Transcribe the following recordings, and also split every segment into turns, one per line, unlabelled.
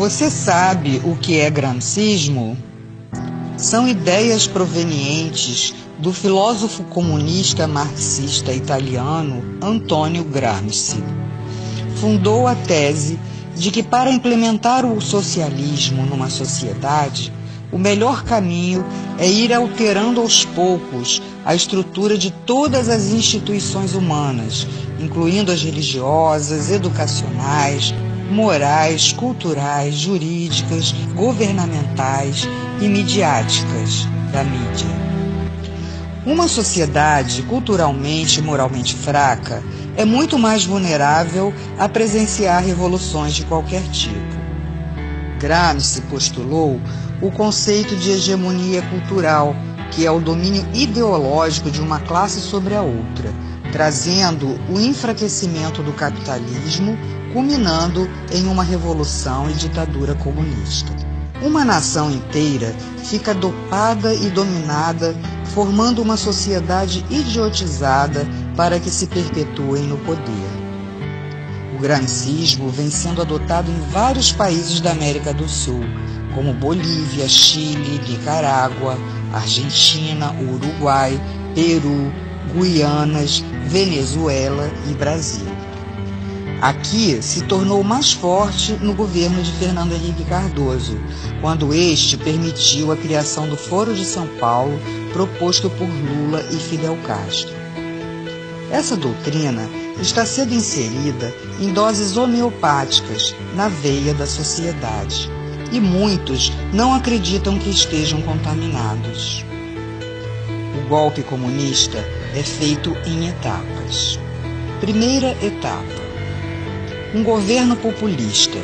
Você sabe o que é gramscismo? São ideias provenientes do filósofo comunista marxista italiano Antonio Gramsci. Fundou a tese de que para implementar o socialismo numa sociedade, o melhor caminho é ir alterando aos poucos a estrutura de todas as instituições humanas, incluindo as religiosas, educacionais, morais, culturais, jurídicas, governamentais e midiáticas da mídia. Uma sociedade culturalmente e moralmente fraca é muito mais vulnerável a presenciar revoluções de qualquer tipo. Gramsci postulou o conceito de hegemonia cultural, que é o domínio ideológico de uma classe sobre a outra, trazendo o enfraquecimento do capitalismo, culminando em uma revolução e ditadura comunista. Uma nação inteira fica dopada e dominada, formando uma sociedade idiotizada para que se perpetuem no poder. O gramscismo vem sendo adotado em vários países da América do Sul, como Bolívia, Chile, Nicarágua, Argentina, Uruguai, Peru, Guianas, Venezuela e Brasil. Aqui se tornou mais forte no governo de Fernando Henrique Cardoso, quando este permitiu a criação do Foro de São Paulo, proposto por Lula e Fidel Castro. Essa doutrina está sendo inserida em doses homeopáticas na veia da sociedade, e muitos não acreditam que estejam contaminados. O golpe comunista é feito em etapas. Primeira etapa: um governo populista.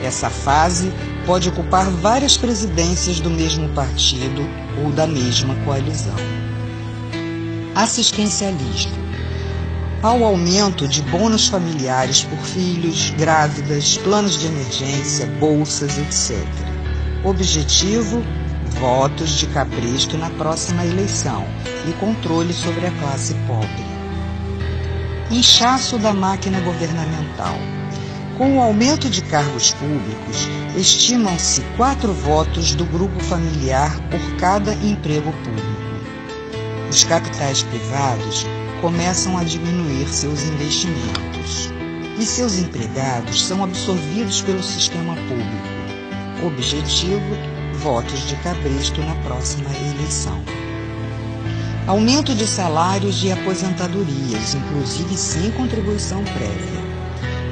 Essa fase pode ocupar várias presidências do mesmo partido ou da mesma coalizão. Assistencialismo. Ao aumento de bônus familiares por filhos, grávidas, planos de emergência, bolsas, etc. Objetivo: votos de cabresto na próxima eleição e controle sobre a classe pobre. Inchaço da máquina governamental. Com o aumento de cargos públicos, estimam-se 4 votos do grupo familiar por cada emprego público. Os capitais privados começam a diminuir seus investimentos e seus empregados são absorvidos pelo sistema público. Objetivo: votos de cabresto na próxima eleição. Aumento de salários e aposentadorias, inclusive sem contribuição prévia.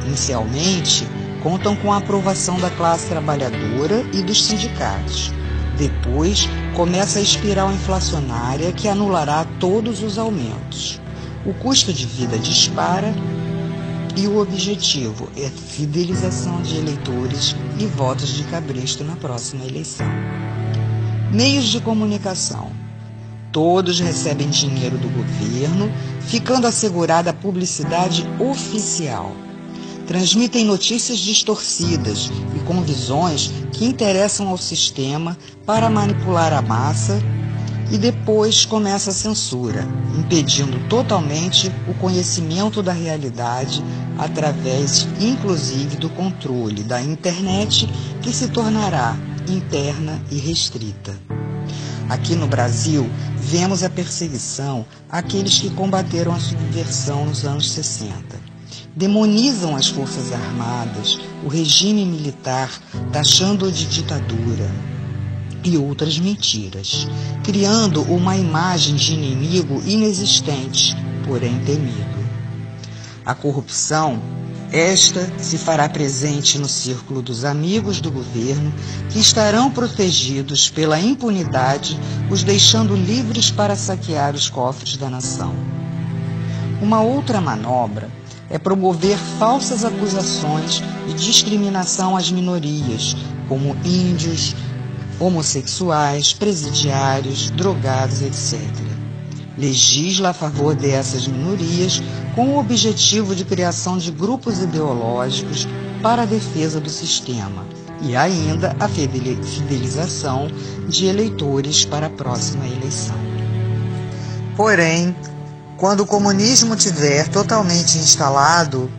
Inicialmente, contam com a aprovação da classe trabalhadora e dos sindicatos. Depois, começa a espiral inflacionária que anulará todos os aumentos. O custo de vida dispara e o objetivo é fidelização de eleitores e votos de cabresto na próxima eleição. Meios de comunicação. Todos recebem dinheiro do governo, ficando assegurada a publicidade oficial. Transmitem notícias distorcidas e com visões que interessam ao sistema para manipular a massa, e depois começa a censura, impedindo totalmente o conhecimento da realidade através, inclusive, do controle da internet, que se tornará interna e restrita. Aqui no Brasil, vemos a perseguição àqueles que combateram a subversão nos anos 60. Demonizam as Forças Armadas, o regime militar, taxando-o de ditadura e outras mentiras, criando uma imagem de inimigo inexistente, porém temido. A corrupção, esta se fará presente no círculo dos amigos do governo, que estarão protegidos pela impunidade, os deixando livres para saquear os cofres da nação. Uma outra manobra é promover falsas acusações de discriminação às minorias, como índios, homossexuais, presidiários, drogados, etc. Legisla a favor dessas minorias com o objetivo de criação de grupos ideológicos para a defesa do sistema e ainda a fidelização de eleitores para a próxima eleição. Porém, quando o comunismo tiver totalmente instalado,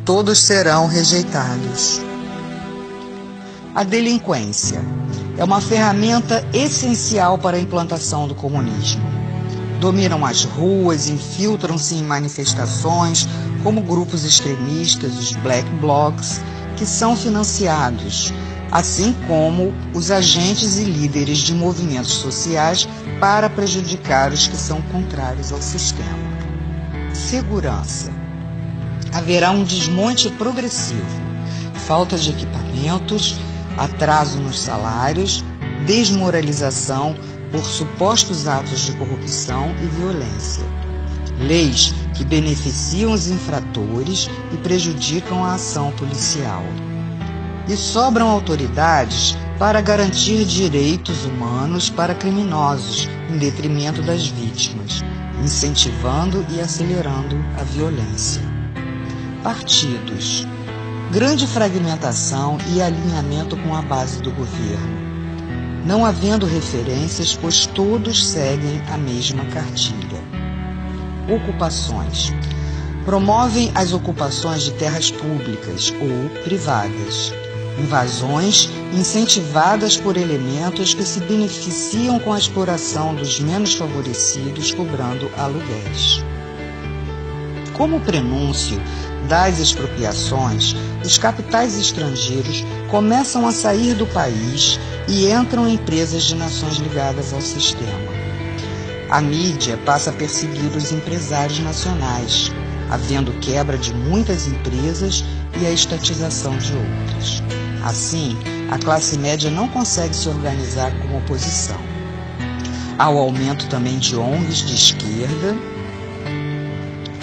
todos serão rejeitados. A delinquência é uma ferramenta essencial para a implantação do comunismo. Dominam as ruas, infiltram-se em manifestações como grupos extremistas, os Black Blocs, que são financiados, assim como os agentes e líderes de movimentos sociais para prejudicar os que são contrários ao sistema. Segurança. Haverá um desmonte progressivo, falta de equipamentos, atraso nos salários, desmoralização por supostos atos de corrupção e violência. Leis que beneficiam os infratores e prejudicam a ação policial. E sobram autoridades para garantir direitos humanos para criminosos, em detrimento das vítimas, incentivando e acelerando a violência. Partidos. Grande fragmentação e alinhamento com a base do governo, não havendo referências, pois todos seguem a mesma cartilha. Ocupações. Promovem as ocupações de terras públicas ou privadas. Invasões incentivadas por elementos que se beneficiam com a exploração dos menos favorecidos, cobrando aluguéis. Como prenúncio das expropriações, os capitais estrangeiros começam a sair do país e entram empresas de nações ligadas ao sistema. A mídia passa a perseguir os empresários nacionais, havendo quebra de muitas empresas e a estatização de outras. Assim, a classe média não consegue se organizar como oposição. Há o aumento também de ONGs de esquerda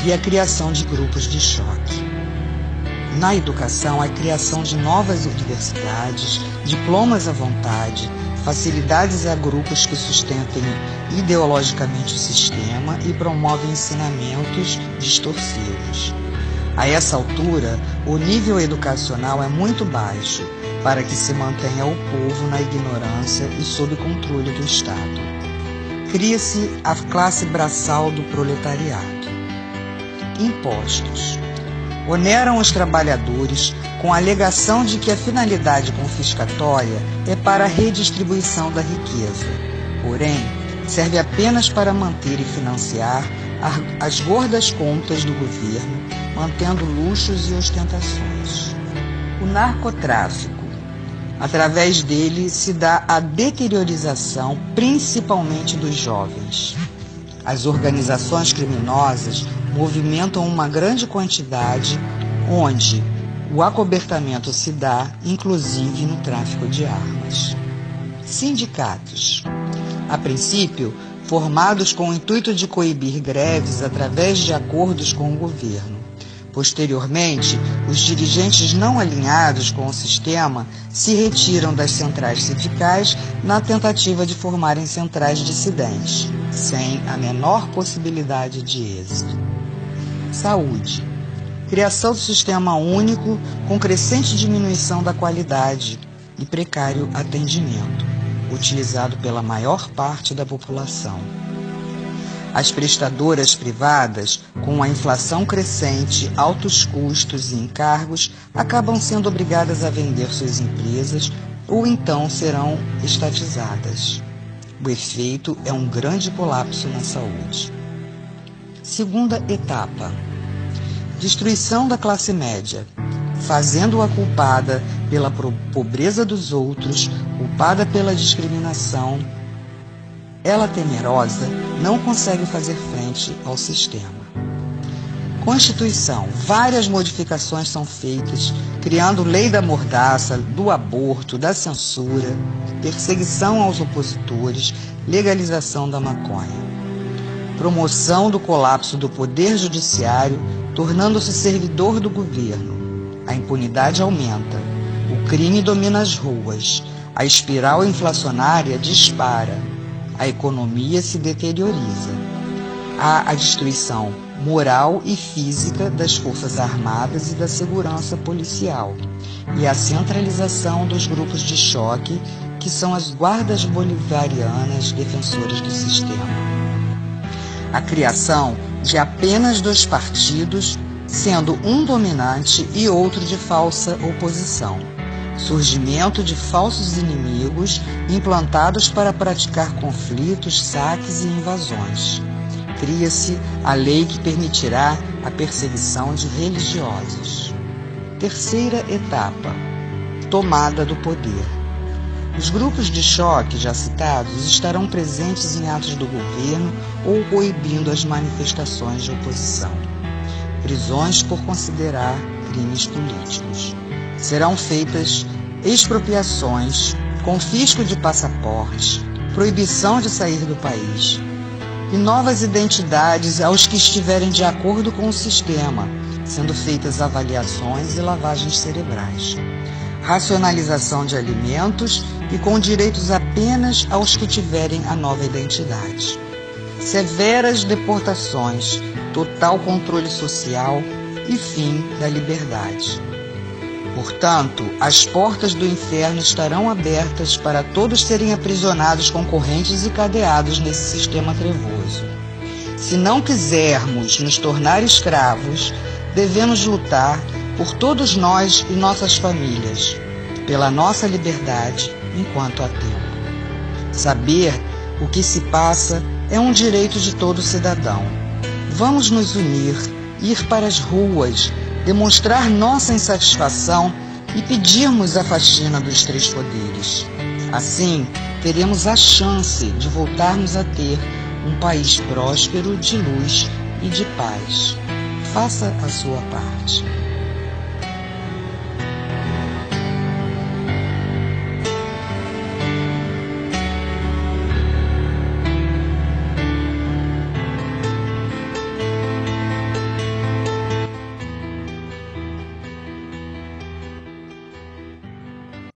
e a criação de grupos de choque. Na educação, a criação de novas universidades, diplomas à vontade, facilidades a grupos que sustentem ideologicamente o sistema e promovem ensinamentos distorcidos. A essa altura, o nível educacional é muito baixo para que se mantenha o povo na ignorância e sob controle do Estado. Cria-se a classe braçal do proletariado. Impostos. Oneram os trabalhadores com a alegação de que a finalidade confiscatória é para a redistribuição da riqueza. Porém, serve apenas para manter e financiar as gordas contas do governo, mantendo luxos e ostentações. O narcotráfico. Através dele se dá a deteriorização, principalmente dos jovens. As organizações criminosas movimentam uma grande quantidade, onde o acobertamento se dá, inclusive no tráfico de armas. Sindicatos. A princípio, formados com o intuito de coibir greves através de acordos com o governo. Posteriormente, os dirigentes não alinhados com o sistema se retiram das centrais sindicais na tentativa de formarem centrais dissidentes, sem a menor possibilidade de êxito. Saúde. Criação do sistema único com crescente diminuição da qualidade e precário atendimento, utilizado pela maior parte da população. As prestadoras privadas, com a inflação crescente, altos custos e encargos, acabam sendo obrigadas a vender suas empresas ou então serão estatizadas. O efeito é um grande colapso na saúde. Segunda etapa. Destruição da classe média, fazendo-a culpada pela pobreza dos outros, culpada pela discriminação. Ela, temerosa, não consegue fazer frente ao sistema. Constituição. Várias modificações são feitas, criando lei da mordaça, do aborto, da censura, perseguição aos opositores, legalização da maconha. Promoção do colapso do poder judiciário, tornando-se servidor do governo. A impunidade aumenta, o crime domina as ruas, a espiral inflacionária dispara, a economia se deterioriza. Há a destruição moral e física das forças armadas e da segurança policial, e a centralização dos grupos de choque, que são as guardas bolivarianas defensoras do sistema. A criação de apenas 2 partidos, sendo um dominante e outro de falsa oposição, surgimento de falsos inimigos implantados para praticar conflitos, saques e invasões. Cria-se a lei que permitirá a perseguição de religiosos. Terceira etapa: tomada do poder. Os grupos de choque já citados estarão presentes em atos do governo ou coibindo as manifestações de oposição. Prisões por considerar crimes políticos. Serão feitas expropriações, confisco de passaportes, proibição de sair do país e novas identidades aos que estiverem de acordo com o sistema, sendo feitas avaliações e lavagens cerebrais. Racionalização de alimentos e com direitos apenas aos que tiverem a nova identidade. Severas deportações, total controle social e fim da liberdade. Portanto, as portas do inferno estarão abertas para todos serem aprisionados com correntes e cadeados nesse sistema trevoso. Se não quisermos nos tornar escravos, devemos lutar por todos nós e nossas famílias, pela nossa liberdade enquanto há tempo. Saber o que se passa é um direito de todo cidadão. Vamos nos unir, ir para as ruas, demonstrar nossa insatisfação e pedirmos a faxina dos três poderes. Assim, teremos a chance de voltarmos a ter um país próspero, de luz e de paz. Faça a sua parte.